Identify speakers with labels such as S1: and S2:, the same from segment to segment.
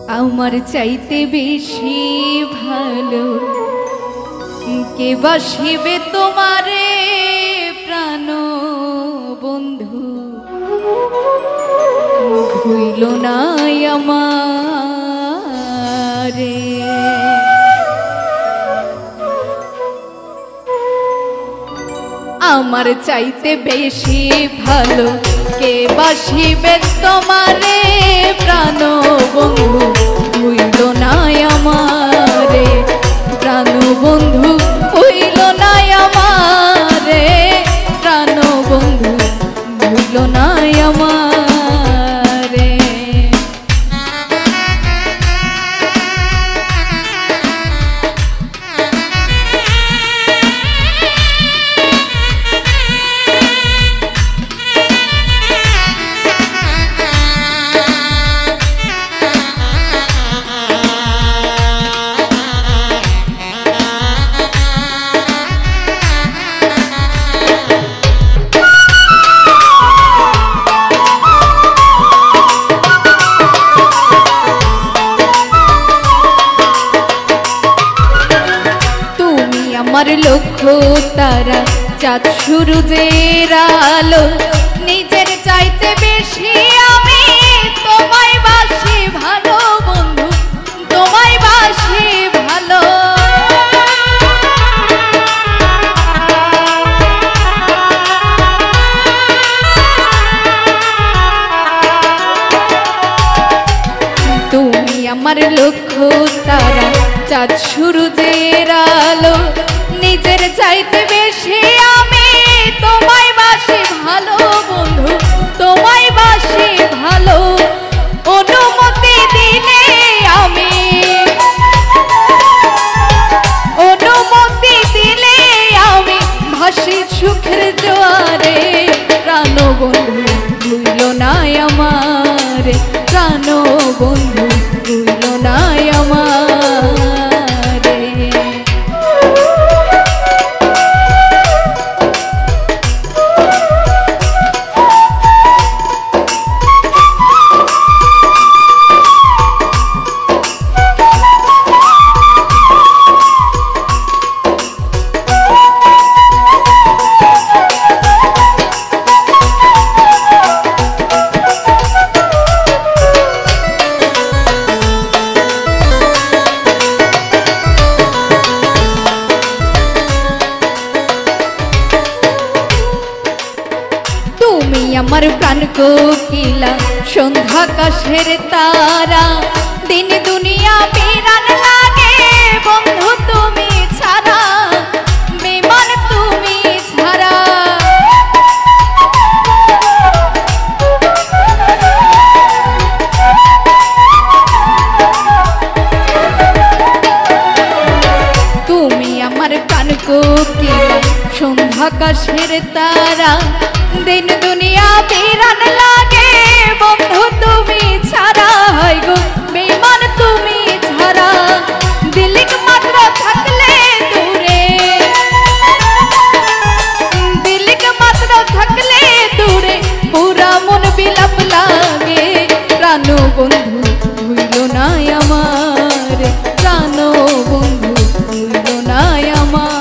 S1: আমার চাইতে বেশি ভালো কে বাসিবে তোমারে প্রাণ বন্ধু ভুইল না আমারে। আমার চাইতে বেশি ভালো কে বাসিবে তোমারে প্রাণ বন্ধু ভুইল না আমারে প্রাণ বন্ধু ভুইল না আমারে প্রাণ বন্ধু ভুইল না আমারে। আমার লক্ষ্য তারা চাঁদ সূরজের আলো নিজের চাইতে বেশি আমি তোমায় বাসি ভালো বন্ধু তোমায় বাসি ভালো। তুমি আমার লক্ষ্য তারা চাঁদ সূরজের আলো নিজের চাইতে বেশি আমি তোমায় বাসি ভালো বন্ধু তোমায় বাসি ভালো। অনুমতি দিলে আমি অনুমতি দিলে আমি ভাসি সুখের জোয়ারে প্রাণ বন্ধু ভুইল না আমারে প্রাণ বন্ধু ভুইল না আমারে। তুমি আমার প্রাণ কোকিলা সন্ধ্যা আকাশের তারা দিন দুনিয়া বিরান লাগে বন্ধু তুমি ছাড়া বেমান তুমি ছাড়া। তুমি আমার প্রাণ কোকিলা সন্ধ্যা আকাশের তারা দিন দুনিয়া বিরান লাগে বন্ধু তুমি ছাড়া হয় গো বেমান তুমি ছাড়া। দিলিক মাত্র থাকলে দূরে দিলিক মাত্র থাকলে দূরে পুরা মন বিলাপ লাগে প্রাণ বন্ধু ভুইল না আমারে প্রাণ বন্ধু ভুইল না আমারে।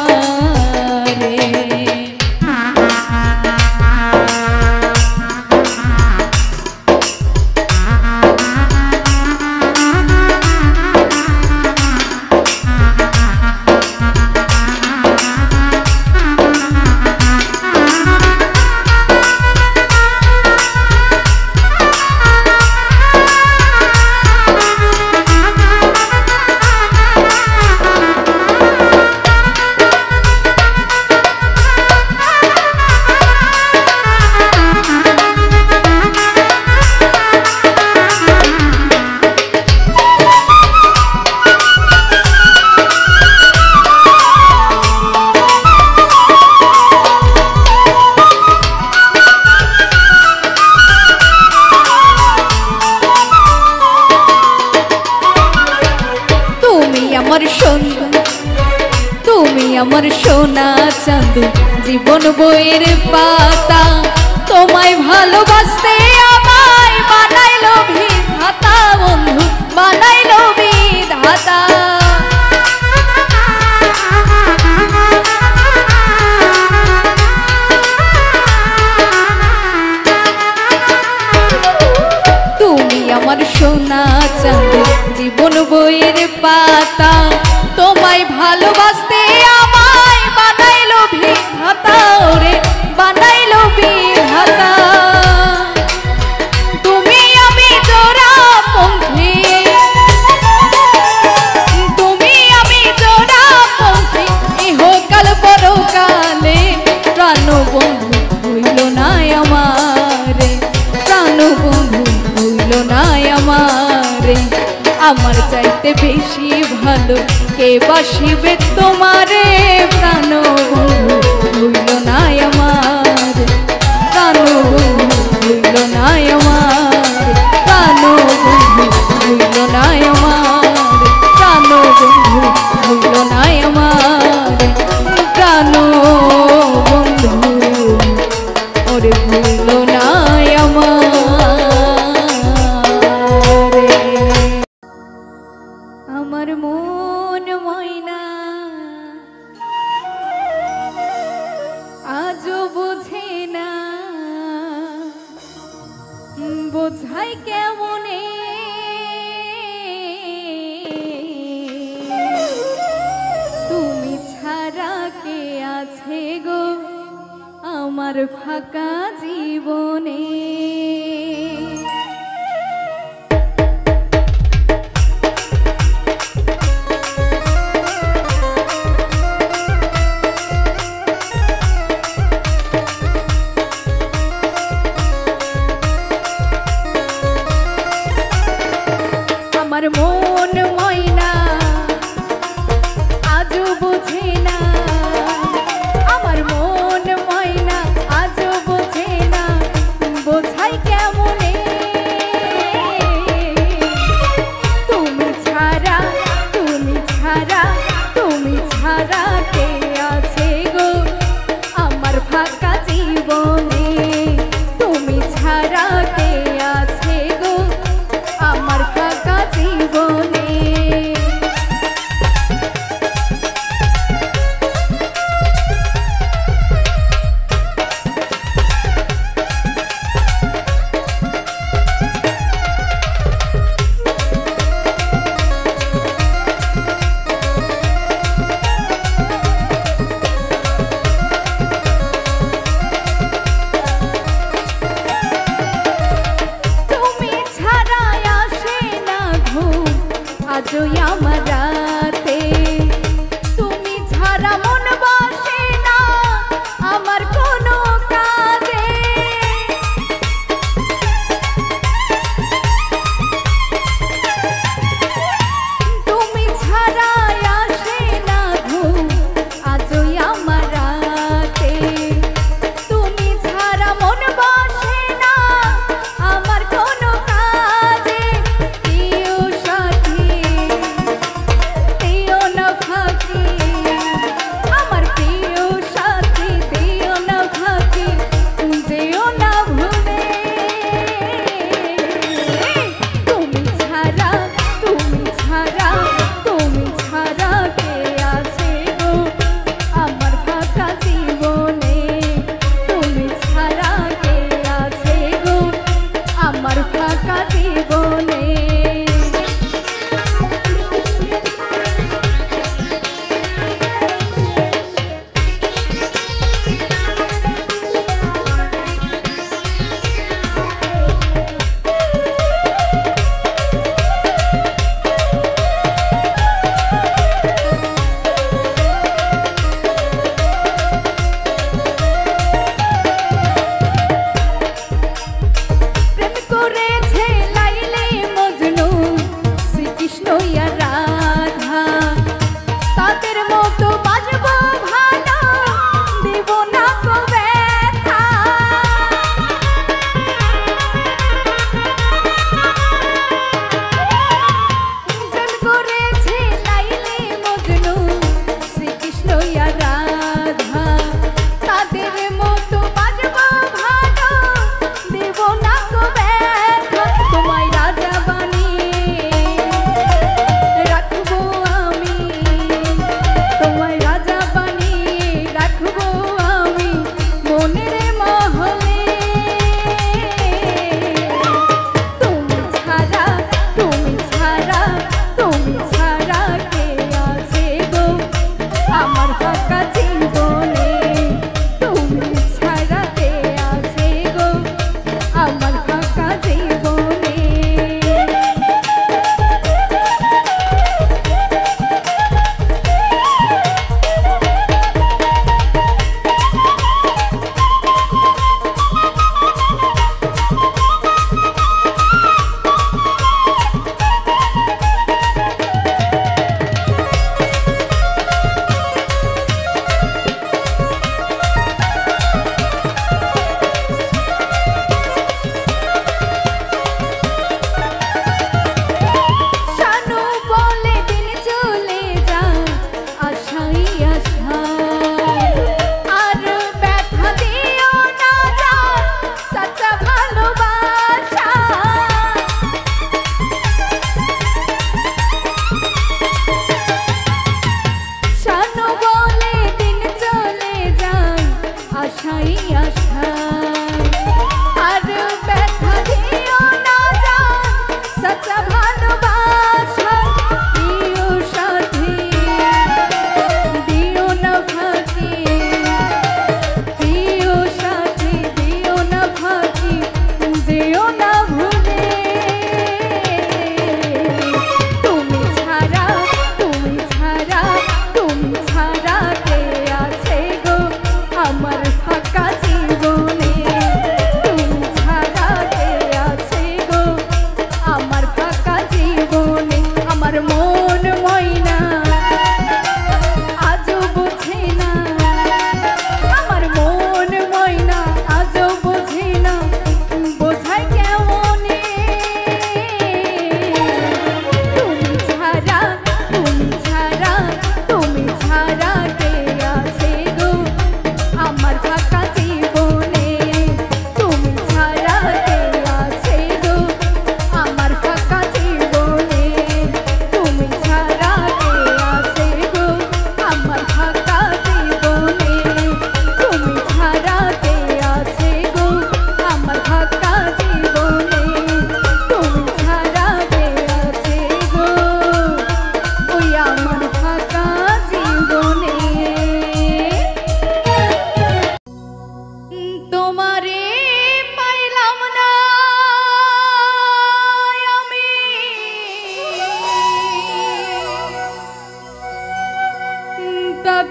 S1: আমার সোনা তুমি আমার সোনা চাঁদ জীবন বইয়ের পাতা তোমায় ভালোবাসতে আমায় বানাইলো ভিখাতা বন্ধু বানাই আমার সোনা চাঁদ জীবন বইয়ের পাতা তোমায় ভালোবাসতে আমায় বানাইলো বিধাতা ওরে বানাইলো বিধাতা তুমি আমি জোড়া পঙ্খী তুমি আমি জোড়া পঙ্খী ইহকাল পরকালে প্রাণ বন্ধু হইল না আমারে প্রাণ বন্ধু হইল না আমারে আমার চাইতে বেশি ভালো কে বাসিবে তোমারে প্রাণ বন্ধু হইল না আমার প্রাণ বন্ধু হইল না আমার প্রাণ বন্ধু হইল না আমার প্রাণ বন্ধু হইল না আমার প্রাণ বন্ধু ওরে হইল না আমার মন ময়না আজও বোঝে না বোঝাই কেমনে তুমি ছাড়া কে আছে গো আমার ফাঁকা জীবনে আমার মন ময়না আজও বোঝে না আমার মন ময়না আজও বোঝে না বোঝাই কেমনে তুমি ছাড়া তুমি ছাড়া তুমি ছাড়া কে আছে গো আমার ফাঁকা জীবনে তুমি ছাড়া কে আছে গো আমার ফাঁকা জীবন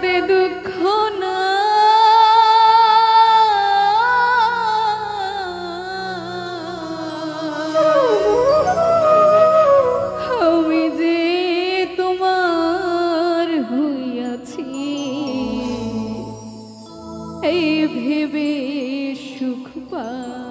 S1: তাতে দুঃখ না আমি যে তোমার হইয়াছি এই ভেবে সুখ পায়।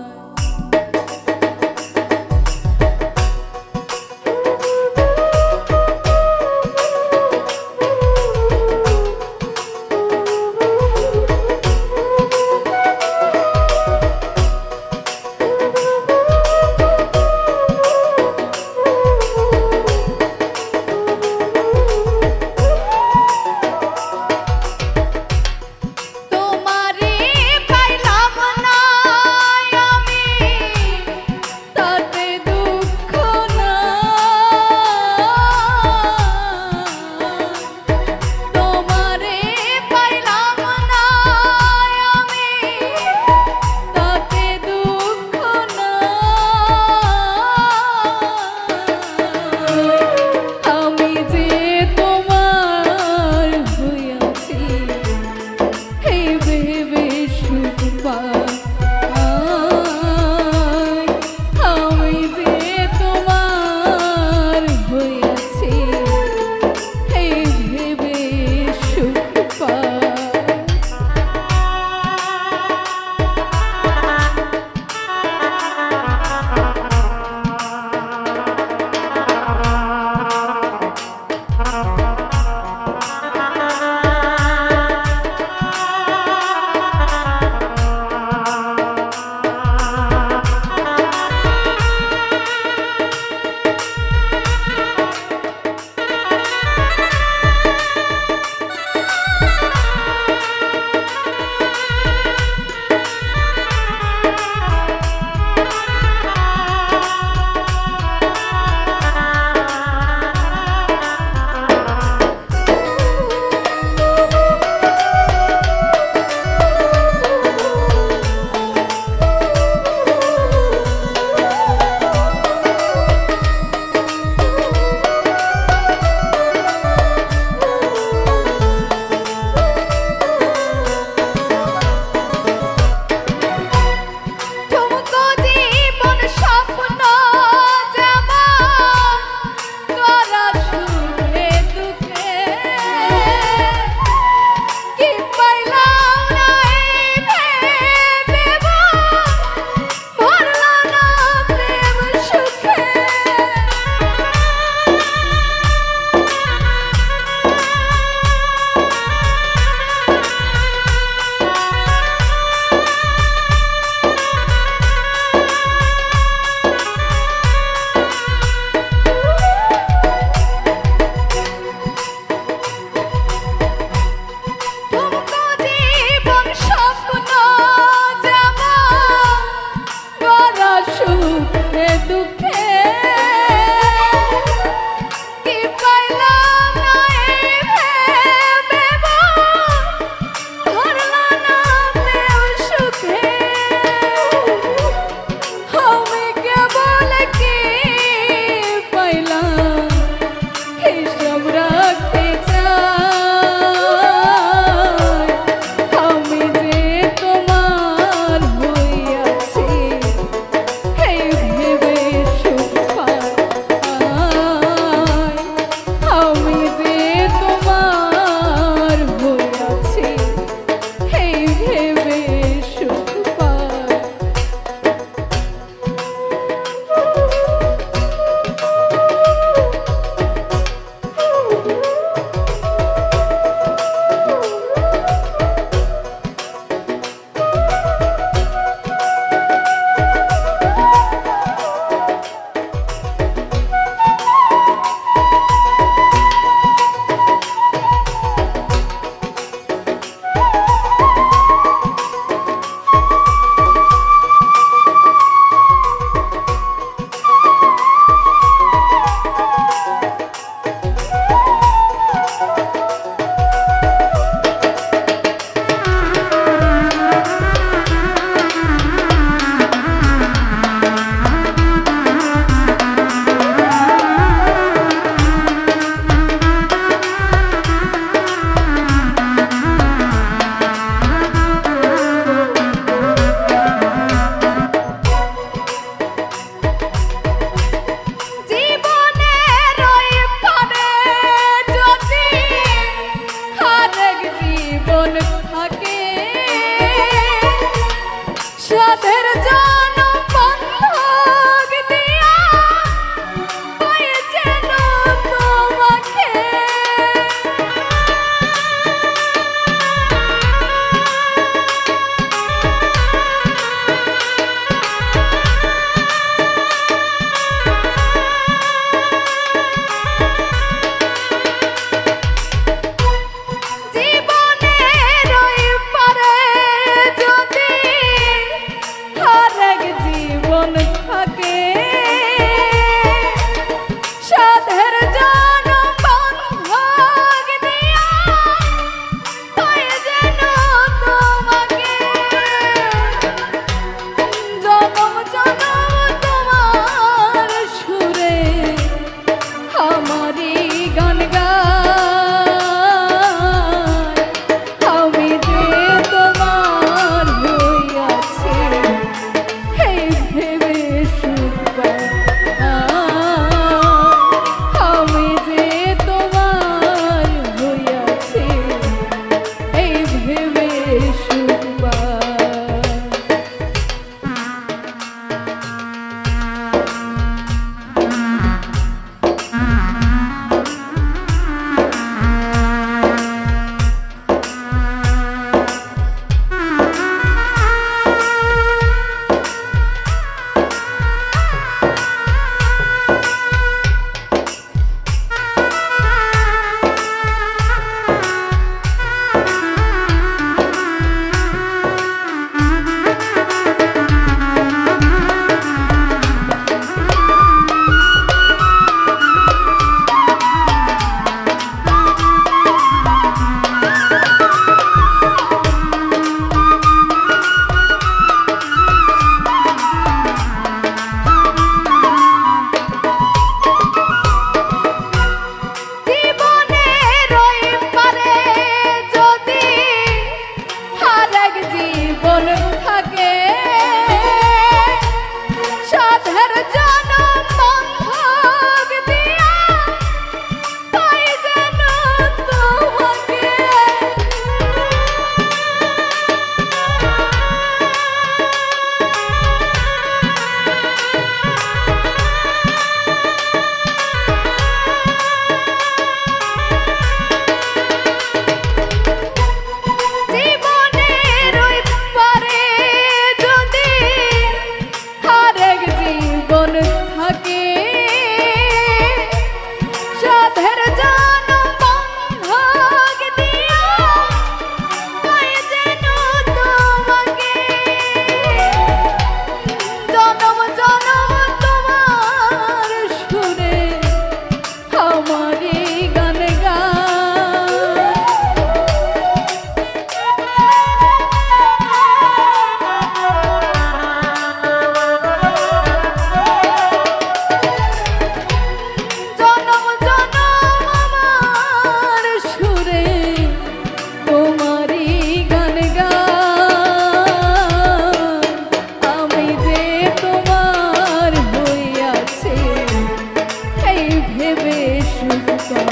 S1: ভেবে সুখ পাই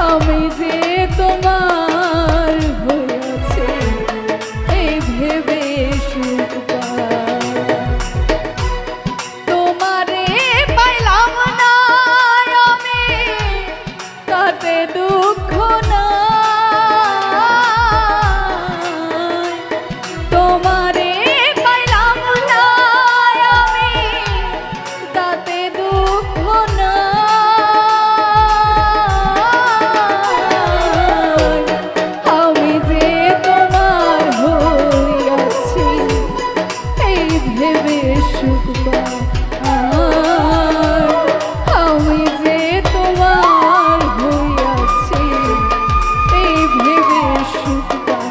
S1: আমি যে তোমার হয়েছে এই ভেবে সুখ পাই তোমারে পাইলাম না আমি তাতে দুঃখ না তোমারে পাইলাম না আমি তাতে দুঃখ না আমি যে তোমার হইয়াছি এই ভেবে সুখ পাই আমি যে তোমার হইয়াছি এই ভেবে সুখ পাই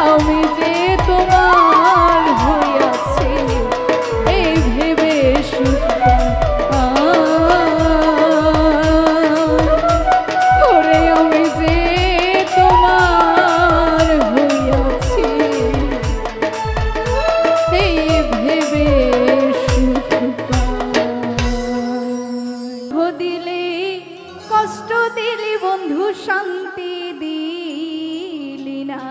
S1: আমি যে তোমার হইয়াছি এই ভেবে সুখ পাই ওরে আমি যে তোমার হইয়াছি এই ভেবে সুখ পাই দিলে কষ্ট দিলি বন্ধু শান্তি দিলি না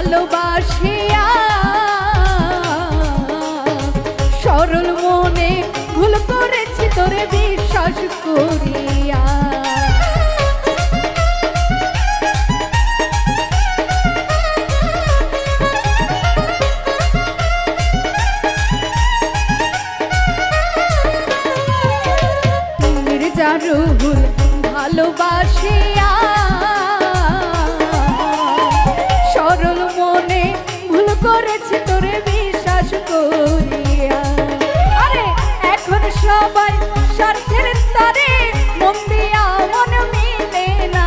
S1: ভালোবাসিয়া সরল মনে ভুল করেছি তোরে বিশ্বাস করিয়া। মির্জা রুহুল ভালোবাসিয়া সরল মনে ভুল করেছি তোরে বিশ্বাস করিয়া। আরে এখন সবাই স্বার্থের তারে মন দিয়া মন মিলে না।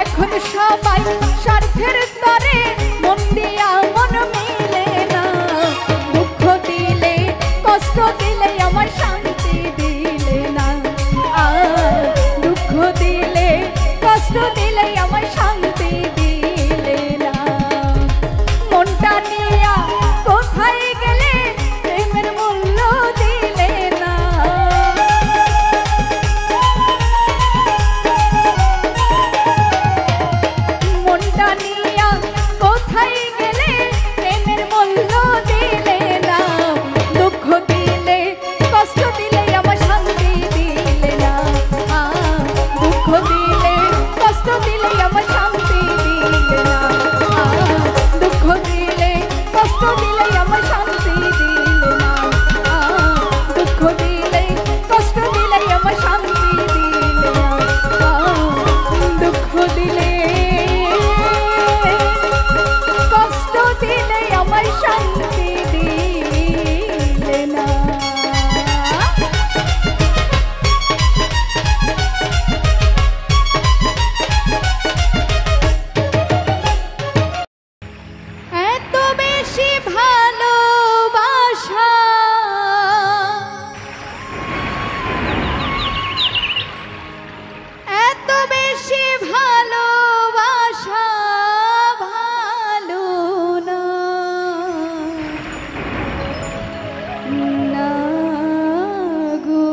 S1: এখন সবাই স্বার্থের তারে মন দিয়া মন মিলে না। দুঃখ দিলে কষ্ট দিলে আমার শান্তি দিলে না। দুঃখ দিলে কষ্ট দিলে আমার শান্তি দিলে না। মনটা নিয়া কোথায় গেলে প্রেমের মূল্য দিলে না। মনটা নিয়া কোথায় গেলে প্রেমের মূল্য দিলে না। দুঃখ দিলে কষ্ট দিলে আমার শান্তি দিলে না। দুঃখ দিলে কষ্ট দিলে আমার শান্তি দিলে না। দুঃখ দিলে কষ্ট দিলে আমার শান্তি দিলে না। দুঃখ দিলে কষ্ট দিলে আমার শান্তি দিলে না। দুঃখ দিলে কষ্ট দিলে আমার শান্তি দিলে না। এত বেশি ভালোবাসা এত বেশি ভালোবাসা ভালো না। না গো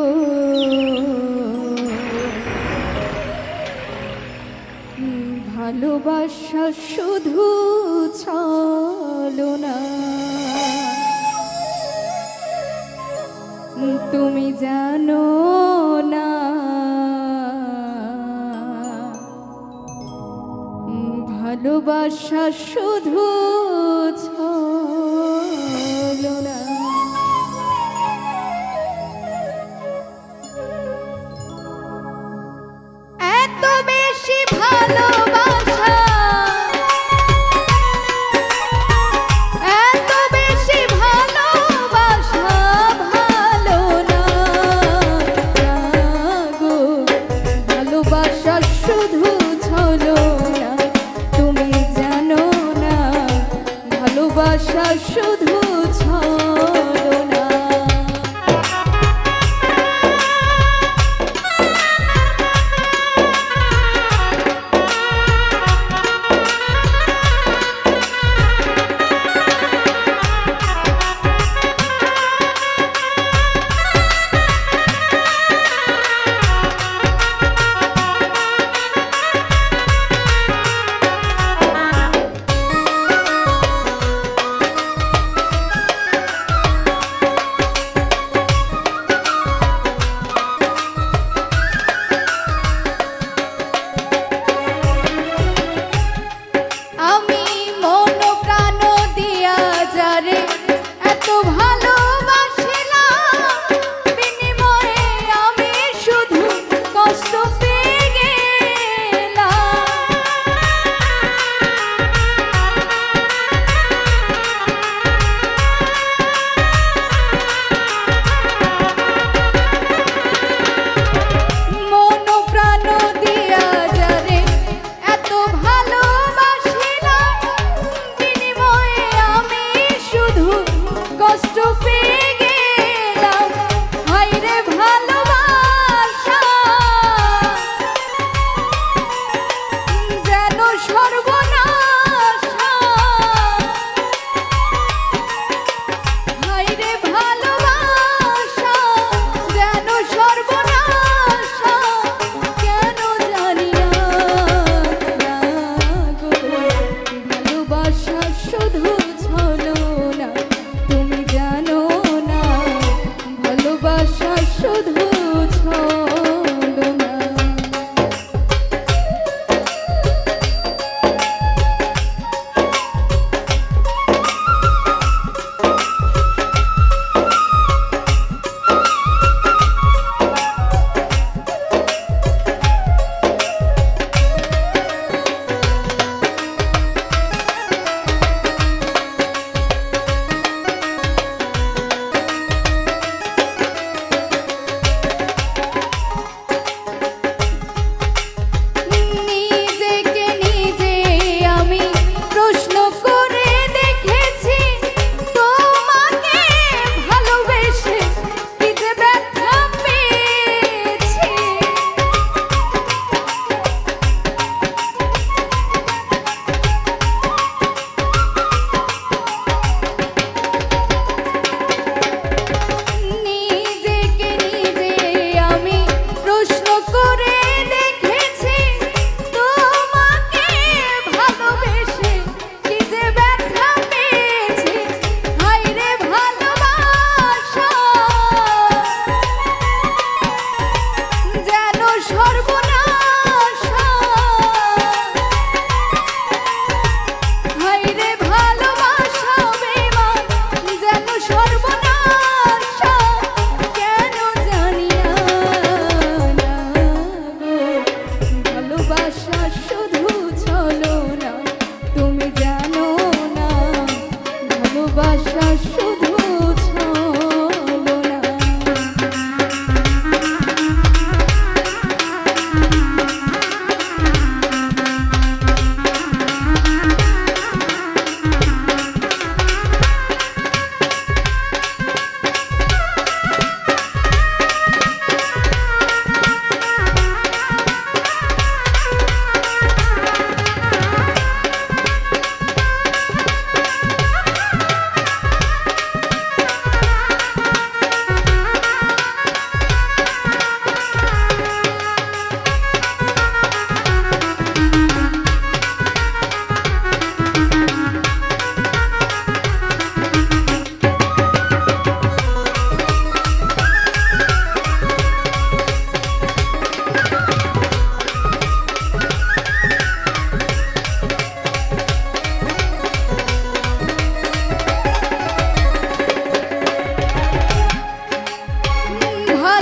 S1: ভালোবাসা শুধু ছলনা। তুমি জানো না ভালোবাসা শুধু ছলনা। এত বেশি ভালোবাসা এত বেশি ভালোবাসা ভালো না। গো ভালোবাসা শুধু ছলনা। তুমি জানো না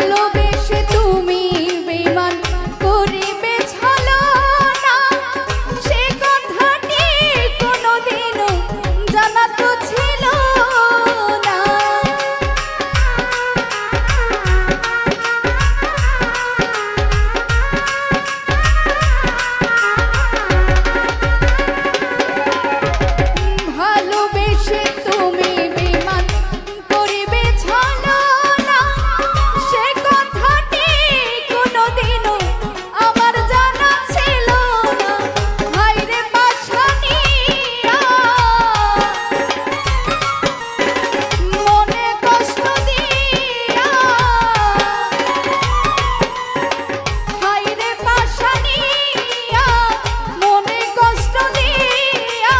S1: ভালোবেসে তুমি বেঈমান করিবে ছলনা, সে কথাটি কোনোদিনও জানা তো ছিল না। ভালোবেসে তুমি বেঈমান করিবে ছলনা, সে কথাটি কোনোদিনও আমার জানা ছিল না। হায়রে পাশানিয়া মনে কষ্ট দিয়া, হায়রে পাশানিয়া মনে কষ্ট দিয়া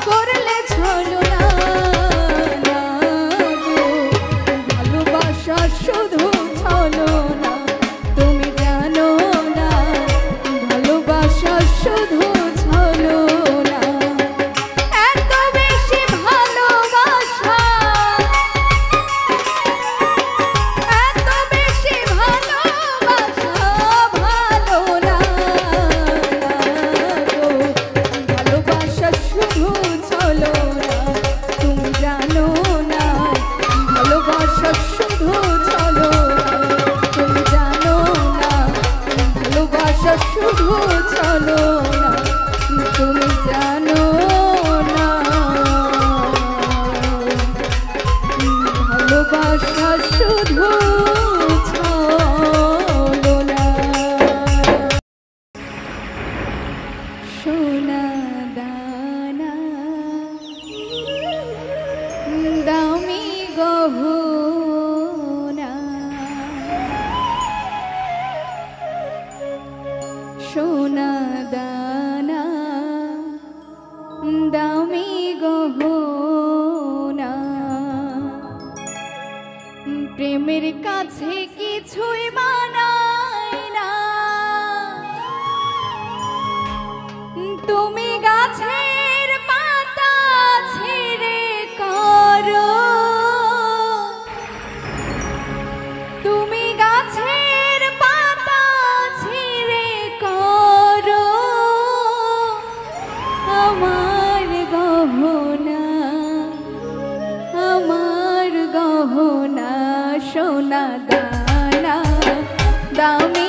S1: করলে ছলনা। ভালোবাসা শুধু ছলনা, তুমি জানো না ভালোবাসা শুধু ছলনা। এত বেশি ভালোবাসা, এত বেশি ভালোবাসা ভালো না গো। ভালোবাসা শুধু ছলনা, তুমি জানো না ভালোবাসা শুধু ছলনা, তুমি জানো না ভালোবাসা শুধু ছলনা, তুমি জানো না ভালোবাসা শুধু ছলনা। সোনা দানা দামি গহনা, সোনা দানা দামি গহনা, প্রেমের কাছে কিছুই মানায় না। তুমি গাছের পাতা ছিঁড়ে করো, তুমি গাছের পাতা ছিঁড়ে করো আমার গহনা, আমার গহনা। সোনা দানা দামি